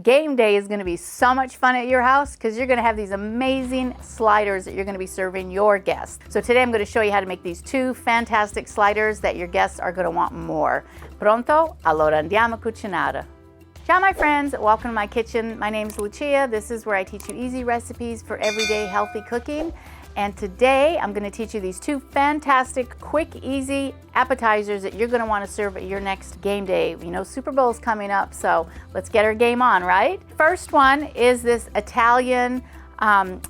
Game day is gonna be so much fun at your house because you're gonna have these amazing sliders that you're gonna be serving your guests. So today I'm gonna show you how to make these two fantastic sliders that your guests are gonna want more. Pronto? Allora andiamo a cucinare. Ciao my friends, welcome to my kitchen. My name's Lucia. This is where I teach you easy recipes for everyday healthy cooking. And today I'm going to teach you these two fantastic, quick, easy appetizers that you're going to want to serve at your next game day. You know, Super Bowl's coming up, so let's get our game on, right? First one is this Italian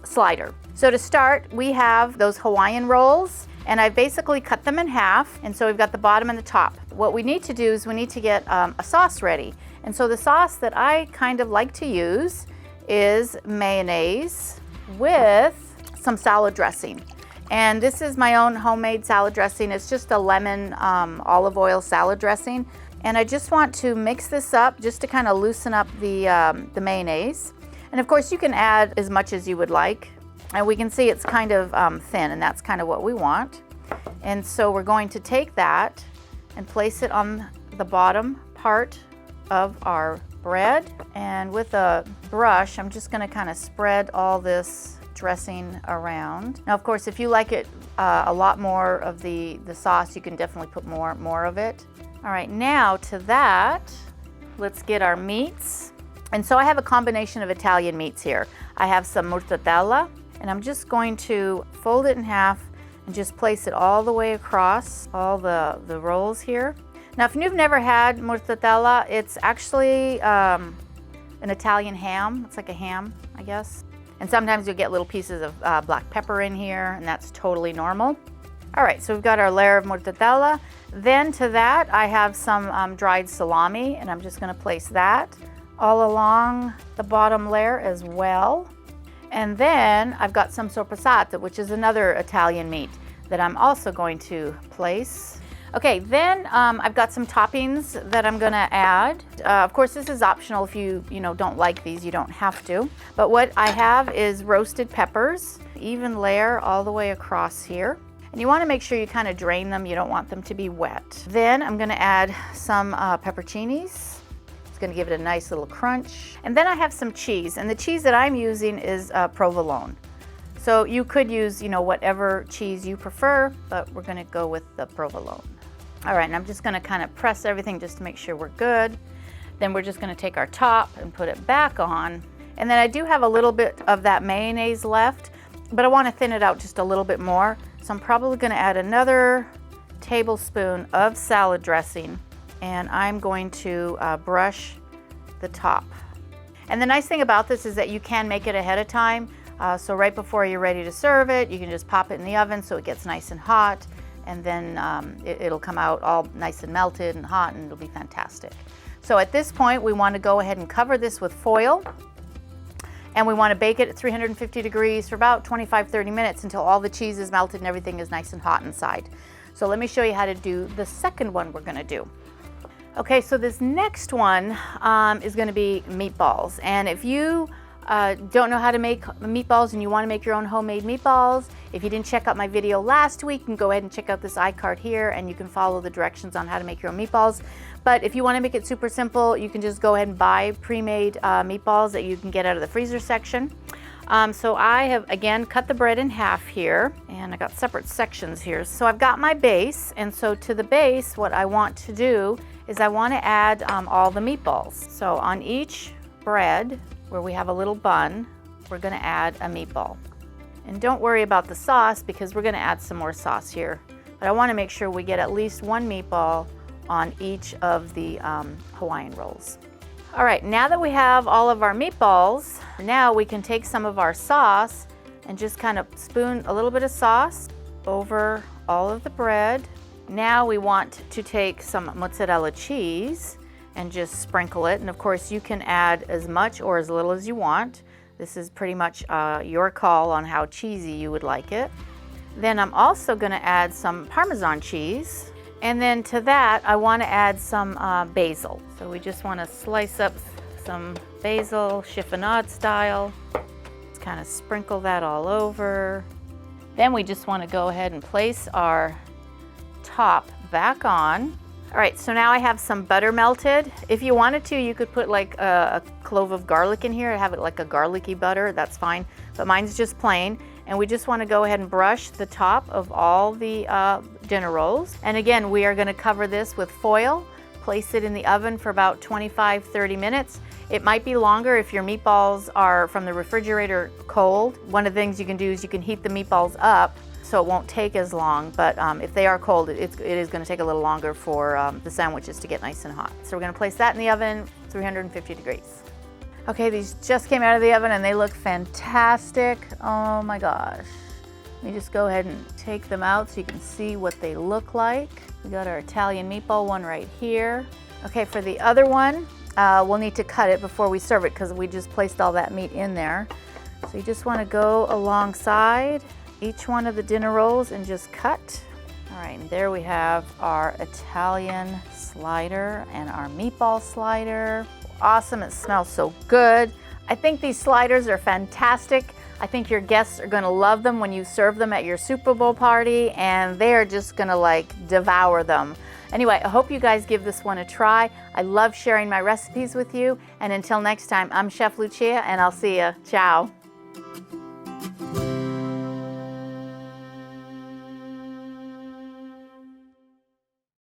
slider. So to start, we have those Hawaiian rolls, and I've basically cut them in half, and so we've got the bottom and the top. What we need to do is we need to get a sauce ready. And so the sauce that I kind of like to use is mayonnaise with some salad dressing. And this is my own homemade salad dressing. It's just a lemon olive oil salad dressing. And I just want to mix this up just to kind of loosen up the mayonnaise. And of course you can add as much as you would like. And we can see it's kind of thin, and that's kind of what we want. And so we're going to take that and place it on the bottom part of our bread. And with a brush, I'm just gonna kind of spread all this dressing around. Now, of course, if you like it a lot more of the sauce, you can definitely put more of it. All right, now to that, let's get our meats. And so I have a combination of Italian meats here. I have some mortadella, and I'm just going to fold it in half and just place it all the way across all the rolls here. Now, if you've never had mortadella, it's actually an Italian ham. It's like a ham, I guess. And sometimes you'll get little pieces of black pepper in here, and that's totally normal. All right, so we've got our layer of mortadella. Then to that, I have some dried salami, and I'm just gonna place that all along the bottom layer as well. And then I've got some sorpassata, which is another Italian meat that I'm also going to place. Okay, then I've got some toppings that I'm gonna add. Of course, this is optional. If you don't like these, you don't have to. But what I have is roasted peppers, even layer all the way across here. And you wanna make sure you kind of drain them. You don't want them to be wet. Then I'm gonna add some pepperoncinis. It's gonna give it a nice little crunch. And then I have some cheese, and the cheese that I'm using is provolone. So you could use, whatever cheese you prefer, but we're gonna go with the provolone. All right, and I'm just gonna kind of press everything just to make sure we're good. Then we're just gonna take our top and put it back on. And then I do have a little bit of that mayonnaise left, but I wanna thin it out just a little bit more. So I'm probably gonna add another tablespoon of salad dressing, and I'm going to brush the top. And the nice thing about this is that you can make it ahead of time. So right before you're ready to serve it, you can just pop it in the oven so it gets nice and hot. And then it'll come out all nice and melted and hot, and it'll be fantastic. So at this point, we want to go ahead and cover this with foil, and we want to bake it at 350 degrees for about 25-30 minutes until all the cheese is melted and everything is nice and hot inside. So let me show you how to do the second one we're going to do. Okay, so this next one is going to be meatballs. And if you don't know how to make meatballs and you want to make your own homemade meatballs, if you didn't check out my video last week, you can go ahead and check out this iCard here, and you can follow the directions on how to make your own meatballs. But if you want to make it super simple, you can just go ahead and buy pre-made meatballs that you can get out of the freezer section. So I have, again, cut the bread in half here, and I got separate sections here. So I've got my base, and so to the base, what I want to do is I want to add all the meatballs. So on each bread, where we have a little bun, we're going to add a meatball. And don't worry about the sauce, because we're going to add some more sauce here. But I want to make sure we get at least one meatball on each of the Hawaiian rolls. All right, now that we have all of our meatballs, now we can take some of our sauce and just kind of spoon a little bit of sauce over all of the bread. Now we want to take some mozzarella cheese and just sprinkle it. And of course, you can add as much or as little as you want. This is pretty much your call on how cheesy you would like it. Then I'm also gonna add some Parmesan cheese. And then to that, I wanna add some basil. So we just wanna slice up some basil, chiffonade style. Just kind of sprinkle that all over. Then we just wanna go ahead and place our top back on. All right, so now I have some butter melted. If you wanted to, you could put like a clove of garlic in here, have it like a garlicky butter, that's fine. But mine's just plain. And we just want to go ahead and brush the top of all the dinner rolls. And again, we are going to cover this with foil, place it in the oven for about 25-30 minutes. It might be longer if your meatballs are from the refrigerator cold. One of the things you can do is you can heat the meatballs up so it won't take as long, but if they are cold, it is going to take a little longer for the sandwiches to get nice and hot. So we're going to place that in the oven, 350 degrees. Okay, these just came out of the oven and they look fantastic. Oh my gosh. Let me just go ahead and take them out so you can see what they look like. We got our Italian meatball one right here. Okay, for the other one, we'll need to cut it before we serve it because we just placed all that meat in there. So you just want to go alongside each one of the dinner rolls and just cut. All right, and there we have our Italian slider and our meatball slider. Awesome, it smells so good. I think these sliders are fantastic. I think your guests are gonna love them when you serve them at your Super Bowl party, and they're just gonna like devour them. Anyway, I hope you guys give this one a try. I love sharing my recipes with you, and until next time, I'm Chef Lucia, and I'll see you. Ciao.